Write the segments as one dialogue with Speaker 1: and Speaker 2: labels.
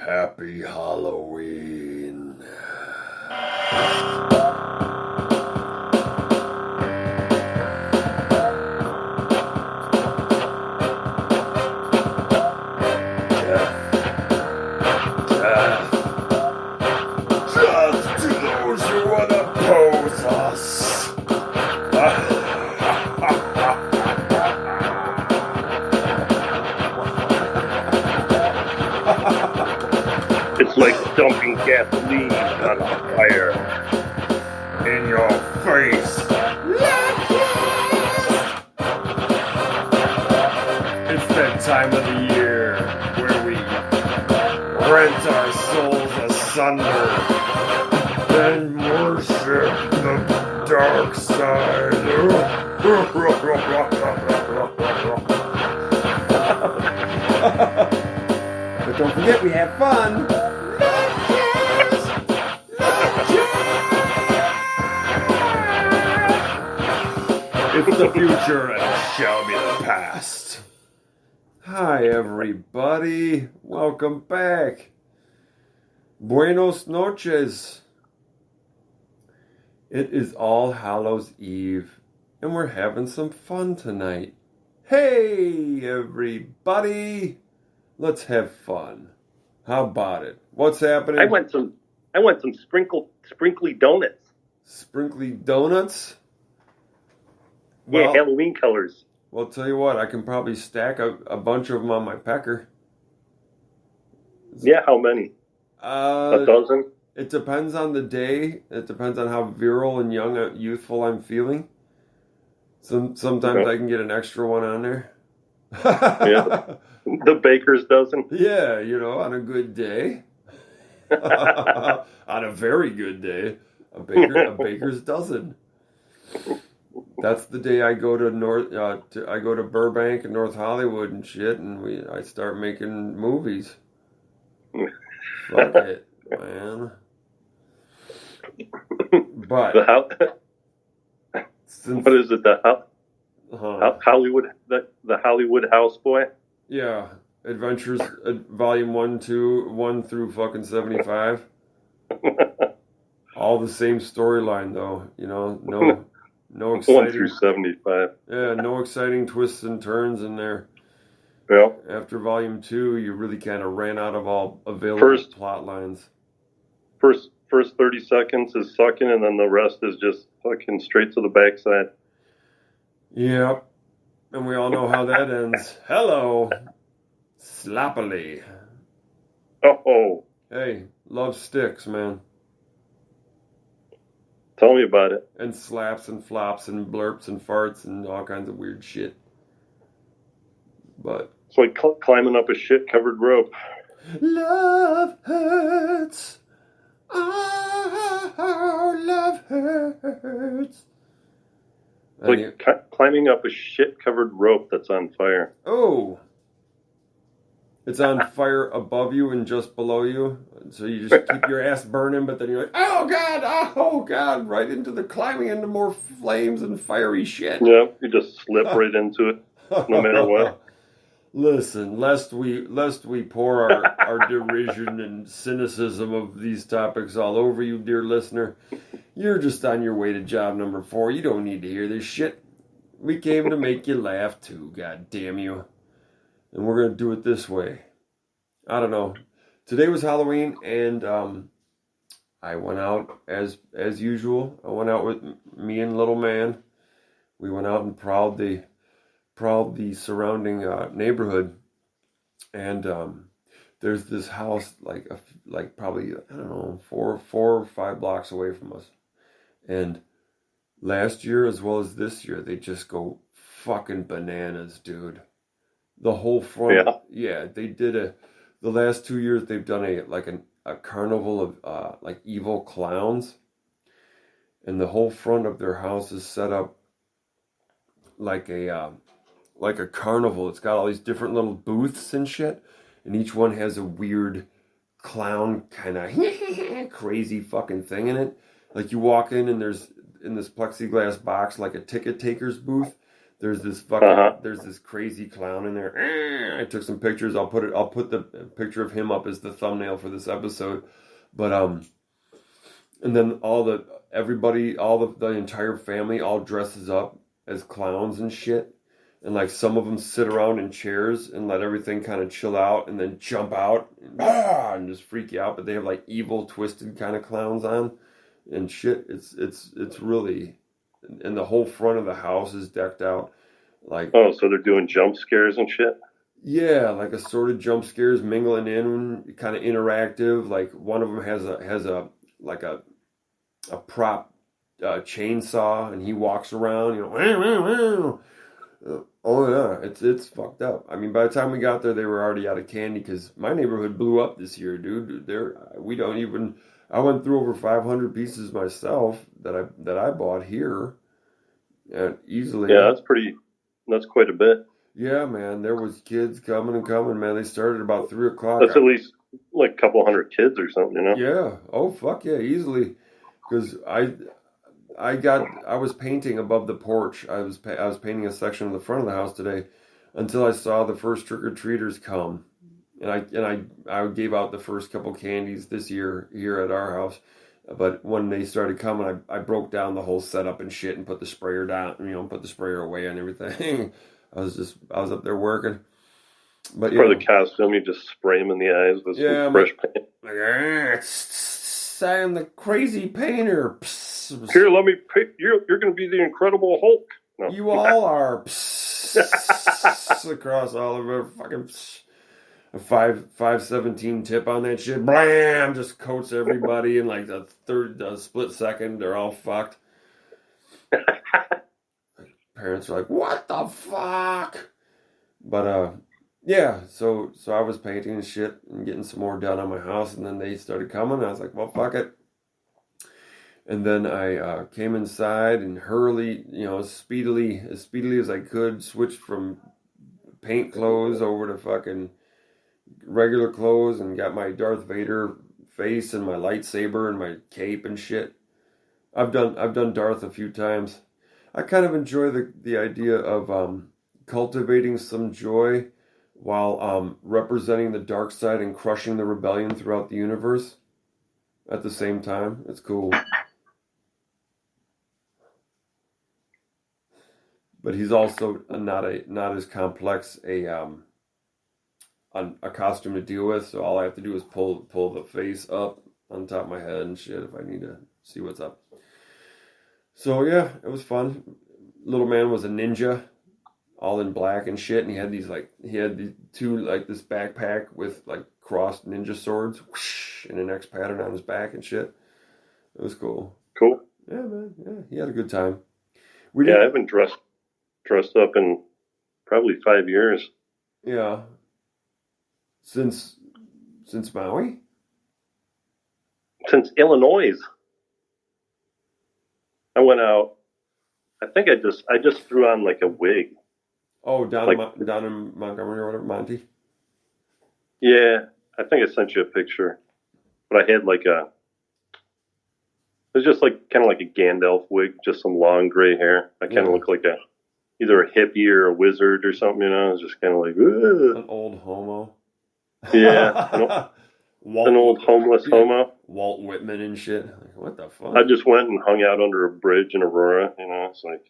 Speaker 1: Happy Halloween. Death to those who would oppose us.
Speaker 2: It's like dumping gasoline on a fire.
Speaker 1: In your face. It's that time of the year where we rent our souls asunder, then worship the dark side. But don't forget, we have fun. It's the future and it shall be the past. Hi, everybody. Welcome back. Buenos noches. It is All Hallows Eve, and we're having some fun tonight. Hey, everybody. Let's have fun. How about it? What's happening?
Speaker 2: I want some sprinkly donuts.
Speaker 1: Sprinkly donuts?
Speaker 2: Yeah, Halloween colors.
Speaker 1: Well, I'll tell you what, I can probably stack a bunch of them on my pecker.
Speaker 2: Yeah, how many? A dozen?
Speaker 1: It depends on the day. It depends on how virile and young, youthful I'm feeling. Sometimes I can get an extra one on there.
Speaker 2: Yeah, the baker's dozen.
Speaker 1: Yeah, on a good day. On a very good day, a baker's dozen. That's the day I go to I go to Burbank and North Hollywood and shit, and I start making movies. Fuck it, man. But
Speaker 2: what is it? Hollywood, the Hollywood houseboy.
Speaker 1: Yeah, Adventures, Volume 1 through fucking 75. All the same storyline, though. No exciting.
Speaker 2: 1 through 75.
Speaker 1: Yeah, no exciting twists and turns in there.
Speaker 2: Yeah.
Speaker 1: After Volume 2, you really kind of ran out of all available plot lines.
Speaker 2: First 30 seconds is sucking, and then the rest is just fucking straight to the backside.
Speaker 1: Yep. And we all know how that ends. Hello. Sloppily.
Speaker 2: Oh.
Speaker 1: Hey, love sticks, man.
Speaker 2: Tell me about it.
Speaker 1: And slaps and flops and blurps and farts and all kinds of weird shit. But
Speaker 2: it's like climbing up a shit-covered rope.
Speaker 1: Love hurts. Oh, love hurts.
Speaker 2: It's like climbing up a shit-covered rope that's on fire.
Speaker 1: Oh. It's on fire above you and just below you. So you just keep your ass burning, but then you're like, oh God, right climbing into more flames and fiery shit.
Speaker 2: Yeah, you just slip right into it, no matter what.
Speaker 1: Listen, lest we pour our derision and cynicism of these topics all over you, dear listener, you're just on your way to job number 4. You don't need to hear this shit. We came to make you laugh too, god damn you. And we're going to do it this way. I don't know. Today was Halloween, and I went out as usual. I went out with me and little man. We went out and prowled the surrounding neighborhood. And there's this house like probably, I don't know, 4 or 5 blocks away from us. And last year as well as this year, they just go fucking bananas, dude. The whole front, they did the last 2 years they've done a carnival of like evil clowns, and the whole front of their house is set up like a carnival. It's got all these different little booths and shit, and each one has a weird clown kind of crazy fucking thing in it. Like you walk in and there's in this plexiglass box like a ticket taker's booth. There's this fucking there's this crazy clown in there. I took some pictures. I'll put the picture of him up as the thumbnail for this episode. But and then the entire family all dresses up as clowns and shit. And like some of them sit around in chairs and let everything kind of chill out and then jump out and just freak you out. But they have like evil, twisted kind of clowns on and shit. It's really, and the whole front of the house is decked out like.
Speaker 2: Oh, so they're doing jump scares and shit.
Speaker 1: Yeah, like assorted jump scares mingling in, kind of interactive. Like one of them has a prop chainsaw, and he walks around, oh yeah, it's fucked up. I mean, by the time we got there, they were already out of candy because my neighborhood blew up this year, dude. I went through over 500 pieces myself that I bought here, and easily.
Speaker 2: Yeah, that's quite a bit.
Speaker 1: Yeah, man, there was kids coming and coming, man. They started about 3 o'clock.
Speaker 2: That's at least like a couple hundred kids or something,
Speaker 1: Yeah. Oh, fuck yeah, easily. Because I was painting above the porch. I was painting a section of the front of the house today until I saw the first trick-or-treaters come. And I gave out the first couple candies this year here at our house. But when they started coming, I broke down the whole setup and shit and put the sprayer down, put the sprayer away and everything. I was up there working. But
Speaker 2: for the costume, you just spray them in the eyes with some fresh paint.
Speaker 1: I'm the crazy painter.
Speaker 2: Here, let me pick. You're going to be the Incredible Hulk. No.
Speaker 1: You all are. Across all of our fucking a 517 tip on that shit. Blam! Just coats everybody in like the split second. They're all fucked. Parents are like, what the fuck? But yeah, so I was painting and shit and getting some more done on my house, and then they started coming. I was like, well, fuck it. And then I came inside and as speedily as I could, switched from paint clothes over to fucking regular clothes and got my Darth Vader face and my lightsaber and my cape and shit. I've done Darth a few times. I kind of enjoy the idea of cultivating some joy while representing the dark side and crushing the rebellion throughout the universe at the same time. It's cool. But he's also not as complex a costume to deal with, so all I have to do is pull the face up on top of my head and shit if I need to see what's up. So yeah, it was fun. Little man was a ninja, all in black and shit, and he had these two this backpack with like crossed ninja swords, whoosh, and an X pattern on his back and shit. It was cool.
Speaker 2: Cool.
Speaker 1: Yeah, man. Yeah, he had a good time.
Speaker 2: I haven't dressed up in probably 5 years.
Speaker 1: Yeah. Since Maui?
Speaker 2: Since Illinois. I went out. I think I just threw on like a wig.
Speaker 1: Oh, down in Montgomery or whatever, Monty?
Speaker 2: Yeah, I think I sent you a picture. But I had it was just like kind of like a Gandalf wig, just some long gray hair. I kind of look like either a hippie or a wizard or something, It's just kind of like, ugh.
Speaker 1: An old homo.
Speaker 2: Yeah. An old homeless homo.
Speaker 1: Walt Whitman and shit. Like, what the fuck?
Speaker 2: I just went and hung out under a bridge in Aurora, It's like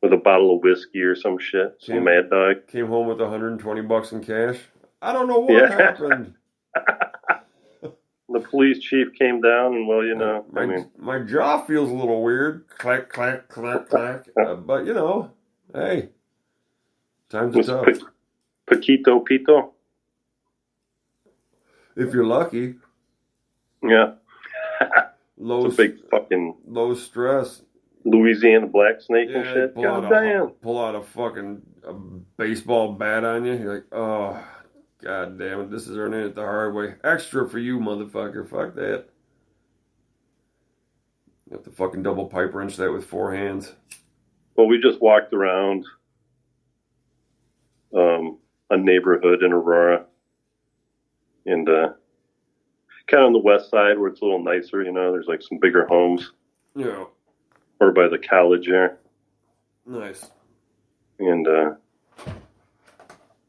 Speaker 2: with a bottle of whiskey or some shit. Some Mad Dog.
Speaker 1: Came home with $120 in cash. I don't know what happened.
Speaker 2: The police chief came down and,
Speaker 1: my jaw feels a little weird. Clack, clack, clack, clack. But, hey. Times are tough.
Speaker 2: Paquito Pito.
Speaker 1: If you're lucky.
Speaker 2: Yeah. It's a big fucking
Speaker 1: low stress.
Speaker 2: Louisiana black snake and shit.
Speaker 1: Pull out a fucking baseball bat on you. You're like, oh, god damn it, this is earning it the hard way. Extra for you, motherfucker. Fuck that. You have to fucking double pipe wrench that with 4 hands.
Speaker 2: Well, we just walked around a neighborhood in Aurora. And kind of on the west side where it's a little nicer, there's like some bigger homes.
Speaker 1: Yeah.
Speaker 2: Or by the college there.
Speaker 1: Nice.
Speaker 2: And there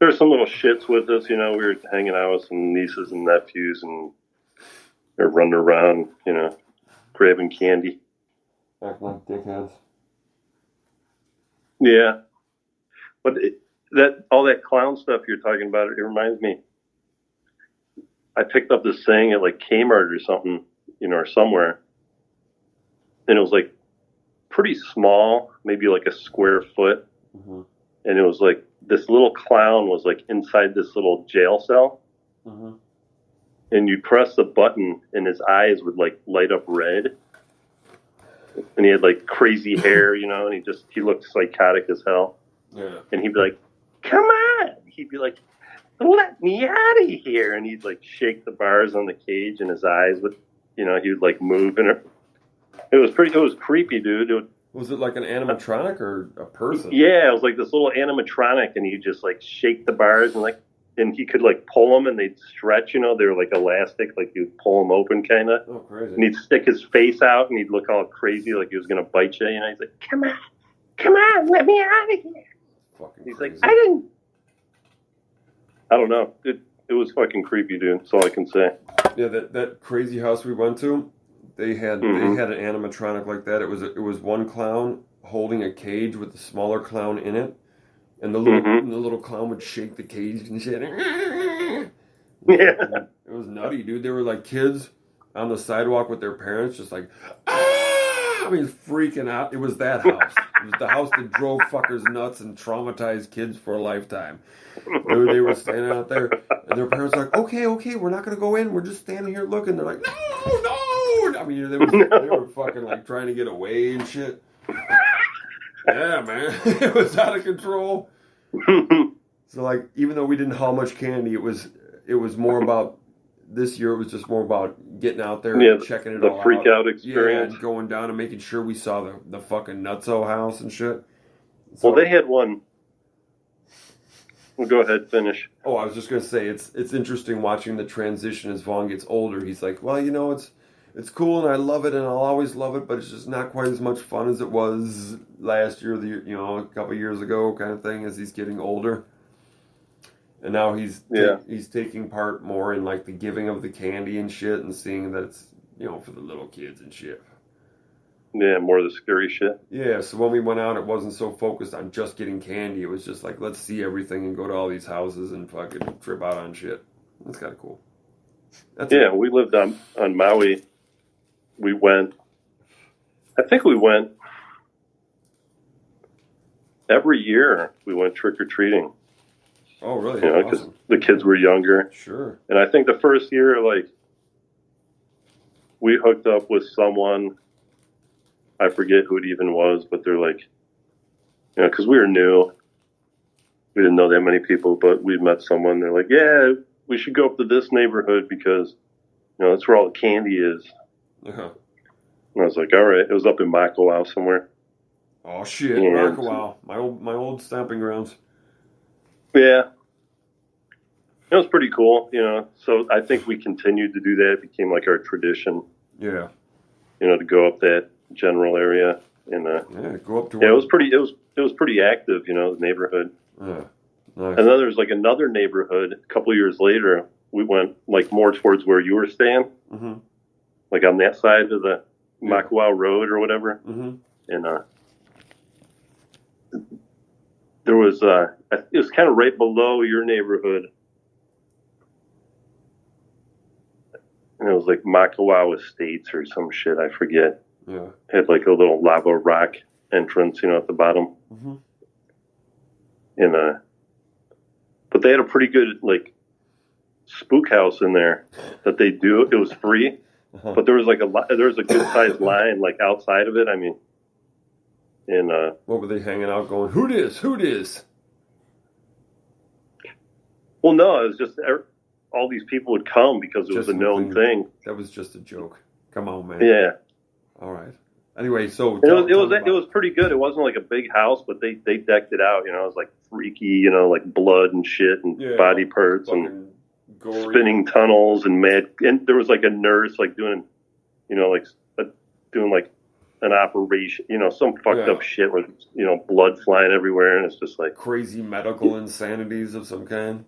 Speaker 2: were some little shits with us, we were hanging out with some nieces and nephews, and they're running around, grabbing candy.
Speaker 1: Acting like dickheads.
Speaker 2: Yeah. But all that clown stuff you're talking about, it reminds me. I picked up this thing at like Kmart or something, or somewhere. And it was like pretty small, maybe like a square foot.
Speaker 1: Mm-hmm.
Speaker 2: And it was like this little clown was like inside this little jail cell.
Speaker 1: Mm-hmm.
Speaker 2: And you'd press the button and his eyes would like light up red. And he had like crazy hair, and he looked psychotic as hell.
Speaker 1: Yeah.
Speaker 2: And he'd be like, "Come on." He'd be like, "Let me out of here." And he'd like shake the bars on the cage, and his eyes would, he would like move. And it was creepy, dude.
Speaker 1: Was it like an animatronic or a person?
Speaker 2: Yeah, it was like this little animatronic, and he'd just like shake the bars, and he could like pull them, and they'd stretch. They were like elastic, like you'd pull them open, kind of.
Speaker 1: Oh, crazy!
Speaker 2: And he'd stick his face out, and he'd look all crazy, like he was gonna bite you. He's like, "Come on, let me out of here."
Speaker 1: Fucking
Speaker 2: He's
Speaker 1: crazy.
Speaker 2: like, I don't know. It was fucking creepy, dude. That's all I can say.
Speaker 1: Yeah, that crazy house we went to, they had an animatronic like that. It was one clown holding a cage with the smaller clown in it, and the little clown would shake the cage and shit.
Speaker 2: Yeah,
Speaker 1: it was nutty, dude. They were like kids on the sidewalk with their parents, just like, I mean, freaking out. It was that house. It was the house that drove fuckers nuts and traumatized kids for a lifetime. Dude, they were standing out there, and their parents were like, okay, we're not going to go in. We're just standing here looking. They're like, no. I mean, they were fucking like trying to get away and shit. Yeah, man. It was out of control. So, like, even though we didn't haul much candy, it was more about, this year it was just more about getting out there and checking it all out.
Speaker 2: The freak out experience.
Speaker 1: Yeah, and going down and making sure we saw the fucking Nutso house and shit. So,
Speaker 2: well, they had one. Well, go ahead, finish.
Speaker 1: Oh, I was just going to say, it's interesting watching the transition as Vaughn gets older. He's like, well, it's cool and I love it and I'll always love it, but it's just not quite as much fun as it was last year, a couple years ago kind of thing, as he's getting older. And now he's taking part more in like the giving of the candy and shit, and seeing that it's for the little kids and shit.
Speaker 2: Yeah, more of the scary shit.
Speaker 1: Yeah, so when we went out, it wasn't so focused on just getting candy. It was just like, let's see everything and go to all these houses and fucking trip out on shit. That's kind of cool.
Speaker 2: We lived on Maui. I think we went every year. We went trick-or-treating.
Speaker 1: Oh, really?
Speaker 2: Because
Speaker 1: awesome.
Speaker 2: The kids were younger.
Speaker 1: Sure.
Speaker 2: And I think the first year, like, we hooked up with someone. I forget who it even was, but they're like, because we were new. We didn't know that many people, but we met someone. They're like, yeah, we should go up to this neighborhood because, that's where all the candy is.
Speaker 1: Uh-huh.
Speaker 2: And I was like, all right. It was up in Makawao somewhere.
Speaker 1: Oh, shit. Makawao. My old stomping grounds.
Speaker 2: Yeah. It was pretty cool, So I think we continued to do that. It became like our tradition.
Speaker 1: Yeah.
Speaker 2: To go up that general area and
Speaker 1: go up to.
Speaker 2: Yeah, it was pretty active, the neighborhood.
Speaker 1: Yeah. Nice.
Speaker 2: And then there's like another neighborhood. A couple of years later, we went like more towards where you were staying, like on that side of the Makawao Road or whatever. And there was it was kind of right below your neighborhood. And it was like Makawao Estates or some shit, I forget.
Speaker 1: Yeah.
Speaker 2: It had like a little lava rock entrance, at the bottom. And but they had a pretty good like spook house in there that they do. It was free, but there was like there was a good sized line like outside of it. I mean, and
Speaker 1: what were they hanging out going? Who dis?
Speaker 2: Well, no, it was just all these people would come because it was a known thing.
Speaker 1: That was just a joke. Come on, man.
Speaker 2: Yeah.
Speaker 1: All right. Anyway, so
Speaker 2: it was pretty good. It wasn't like a big house, but they decked it out. It was like freaky, like blood and shit and body parts and gory. Spinning tunnels and mad. And there was like a nurse like doing, doing like an operation, some fucked
Speaker 1: Yeah.
Speaker 2: up shit with, blood flying everywhere, and it's just like
Speaker 1: Crazy medical insanities of some kind.